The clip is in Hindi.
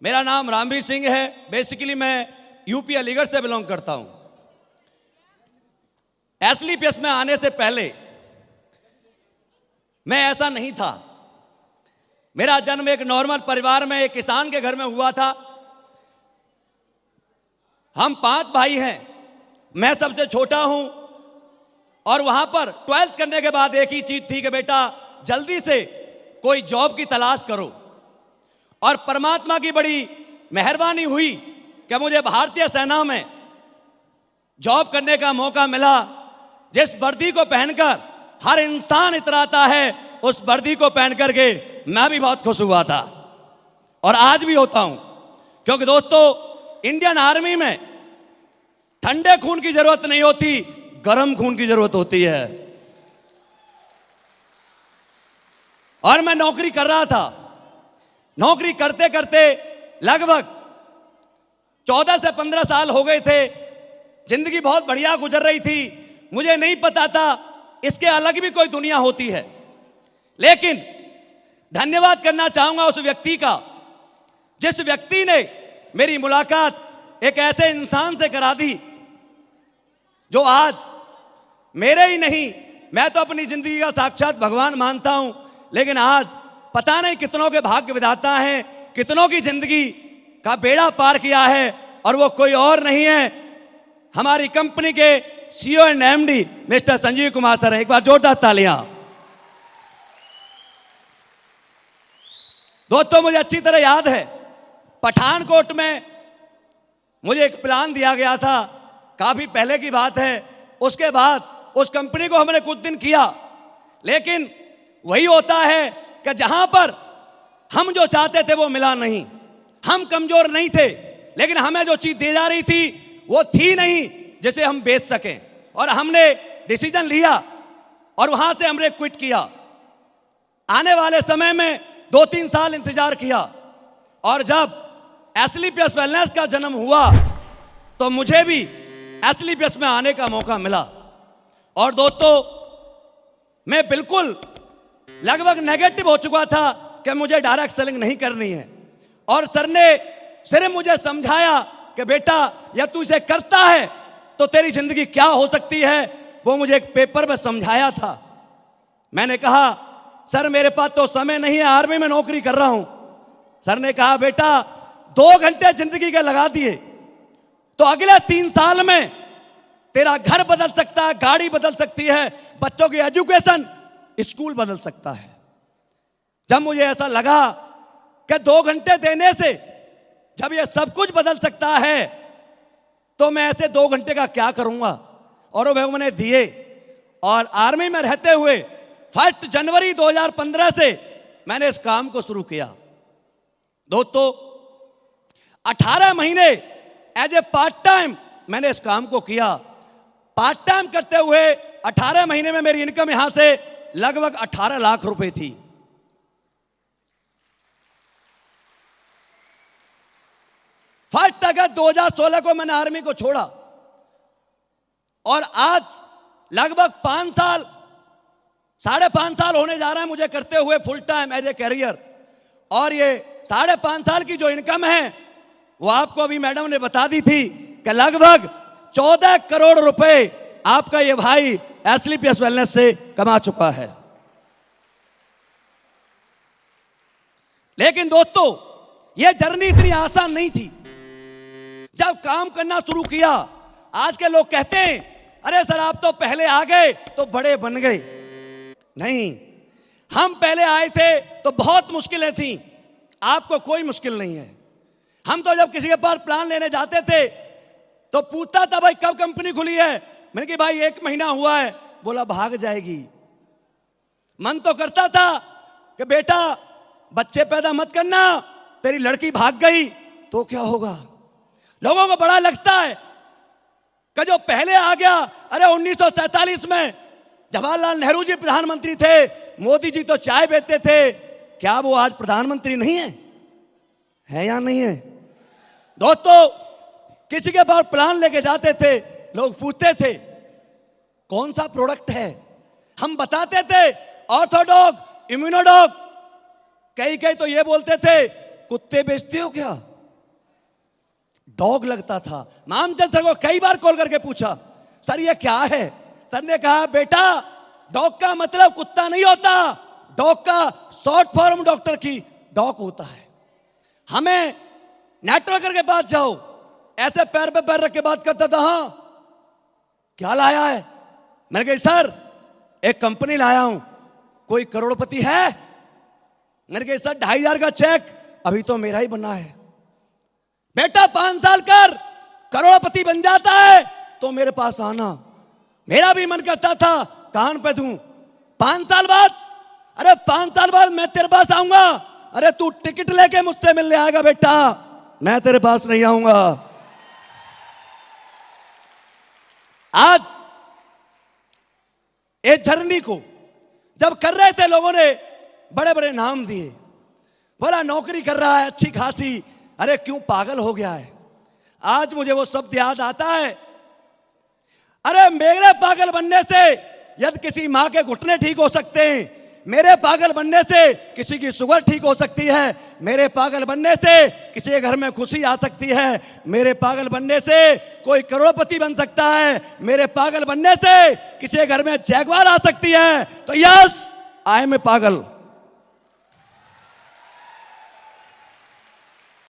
मेरा नाम रामवीर सिंह है। बेसिकली मैं यूपी अलीगढ़ से बिलोंग करता हूं। एसलीपीएस में आने से पहले मैं ऐसा नहीं था। मेरा जन्म एक नॉर्मल परिवार में एक किसान के घर में हुआ था। हम 5 भाई हैं, मैं सबसे छोटा हूं। और वहां पर 12th करने के बाद एक ही चीज थी कि बेटा जल्दी से कोई जॉब की तलाश करो। और परमात्मा की बड़ी मेहरबानी हुई कि मुझे भारतीय सेना में जॉब करने का मौका मिला। जिस वर्दी को पहनकर हर इंसान इतराता है, उस वर्दी को पहन करके मैं भी बहुत खुश हुआ था और आज भी होता हूं। क्योंकि दोस्तों, इंडियन आर्मी में ठंडे खून की जरूरत नहीं होती, गर्म खून की जरूरत होती है। और मैं नौकरी कर रहा था। नौकरी करते करते लगभग 14 से 15 साल हो गए थे। जिंदगी बहुत बढ़िया गुजर रही थी। मुझे नहीं पता था इसके अलग भी कोई दुनिया होती है। लेकिन धन्यवाद करना चाहूंगा उस व्यक्ति का, जिस व्यक्ति ने मेरी मुलाकात एक ऐसे इंसान से करा दी जो आज मेरे ही नहीं, मैं तो अपनी जिंदगी का साक्षात भगवान मानता हूं, लेकिन आज पता नहीं कितनों के भाग्य विधाता हैं, कितनों की जिंदगी का बेड़ा पार किया है। और वो कोई और नहीं है, हमारी कंपनी के CEO and MD mister Sanjeev Kumar sir. एक बार जोरदार तालियां। दोस्तों, मुझे अच्छी तरह याद है पठानकोट में मुझे एक प्लान दिया गया था, काफी पहले की बात है। उसके बाद उस कंपनी को हमने कुछ दिन किया, लेकिन वही होता है कि जहां पर हम जो चाहते थे वो मिला नहीं। हम कमजोर नहीं थे, लेकिन हमें जो चीज दी जा रही थी वो थी नहीं जिसे हम बेच सकें। और हमने डिसीजन लिया और वहां से हमने क्विट किया। आने वाले समय में 2-3 साल इंतजार किया और जब एसलीपीएस वेलनेस का जन्म हुआ तो मुझे भी एसलीपीएस में आने का मौका मिला। और दोस्तों, मैं बिल्कुल लगभग नेगेटिव हो चुका था कि मुझे डायरेक्ट सेलिंग नहीं करनी है। और सर ने सिर्फ मुझे समझाया कि बेटा, या तू इसे करता है तो तेरी जिंदगी क्या हो सकती है, वो मुझे एक पेपर में समझाया था। मैंने कहा, सर मेरे पास तो समय नहीं है, आर्मी में नौकरी कर रहा हूं। सर ने कहा, बेटा 2 घंटे जिंदगी के लगा दिए तो अगले 3 साल में तेरा घर बदल सकता है, गाड़ी बदल सकती है, बच्चों की एजुकेशन, स्कूल बदल सकता है। जब मुझे ऐसा लगा कि 2 घंटे देने से जब ये सब कुछ बदल सकता है, तो मैं ऐसे 2 घंटे का क्या करूंगा। और वो मैंने दिए। और आर्मी में रहते हुए 1 जनवरी 2015 से मैंने इस काम को शुरू किया। दोस्तों, 18 महीने एज ए पार्ट टाइम मैंने इस काम को किया। पार्ट टाइम करते हुए 18 महीने में मेरी इनकम यहां से लगभग 18 लाख रुपए थी। फर्स्ट अगस्त 2016 को मैंने आर्मी को छोड़ा और आज लगभग 5 साल, 5.5 साल होने जा रहा है मुझे करते हुए full time as a career. और ये 5.5 साल की जो इनकम है वो आपको अभी मैडम ने बता दी थी कि लगभग 14 करोड़ रुपए आपका ये भाई एसलीपीएस वेलनेस से कमा चुका है। लेकिन दोस्तों, ये जर्नी इतनी आसान नहीं थी। जब काम करना शुरू किया, आज के लोग कहते हैं, अरे सर आप तो पहले आ गए तो बड़े बन गए। नहीं, हम पहले आए थे तो बहुत मुश्किलें थी, आपको कोई मुश्किल नहीं है। हम तो जब किसी के पास प्लान लेने जाते थे तो पूछता था, भाई कब कंपनी खुली है। मैंने कहा भाई 1 महीना हुआ है। बोला भाग जाएगी। मन तो करता था कि बेटा बच्चे पैदा मत करना, तेरी लड़की भाग गई तो क्या होगा। लोगों को बड़ा लगता है कि जो पहले आ गया, अरे 1947 में जवाहरलाल नेहरू जी प्रधानमंत्री थे, मोदी जी तो चाय बेचते थे, क्या वो आज प्रधानमंत्री नहीं है या नहीं है। दोस्तों, किसी के पास प्लान लेके जाते थे, लोग पूछते थे कौन सा प्रोडक्ट है, हम बताते थे ऑर्थोडॉग, इम्यूनोडॉग। कई तो ये बोलते थे कुत्ते बेचते हो क्या। डॉग लगता था। मामचंद सर को कई बार कॉल करके पूछा, सर ये क्या है? सर ने कहा, बेटा डॉग का मतलब कुत्ता नहीं होता, डॉग का शॉर्ट फॉर्म डॉक्टर की डॉग होता है। हमें नेटवर्कर के पास जाओ, ऐसे पैर पे पैर रख के बात करता था, हाँ क्या लाया है? मैंने कहा सर एक कंपनी लाया हूं, कोई करोड़पति है? मैंने कहा सर 2,500 का चेक अभी तो मेरा ही बना है। बेटा 5 साल कर करोड़पति बन जाता है तो मेरे पास आना। मेरा भी मन करता था कान पे दूं। 5 साल बाद, अरे 5 साल बाद मैं तेरे पास आऊंगा। अरे तू टिकट लेके मुझसे मिलने आएगा बेटा, मैं तेरे पास नहीं आऊंगा। आज इस जर्नी को जब कर रहे थे, लोगों ने बड़े बड़े नाम दिए, बोला नौकरी कर रहा है अच्छी खासी, अरे क्यों पागल हो गया है। आज मुझे वो शब्द याद आता है, अरे मेरे पागल बनने से यदि किसी मां के घुटने ठीक हो सकते हैं, मेरे पागल बनने से किसी की शुगर ठीक हो सकती है, मेरे पागल बनने से किसी के घर में खुशी आ सकती है, मेरे पागल बनने से कोई करोड़पति बन सकता है, मेरे पागल बनने से किसी के घर में जैगवार आ सकती है। तो यस, आई एम ए पागल।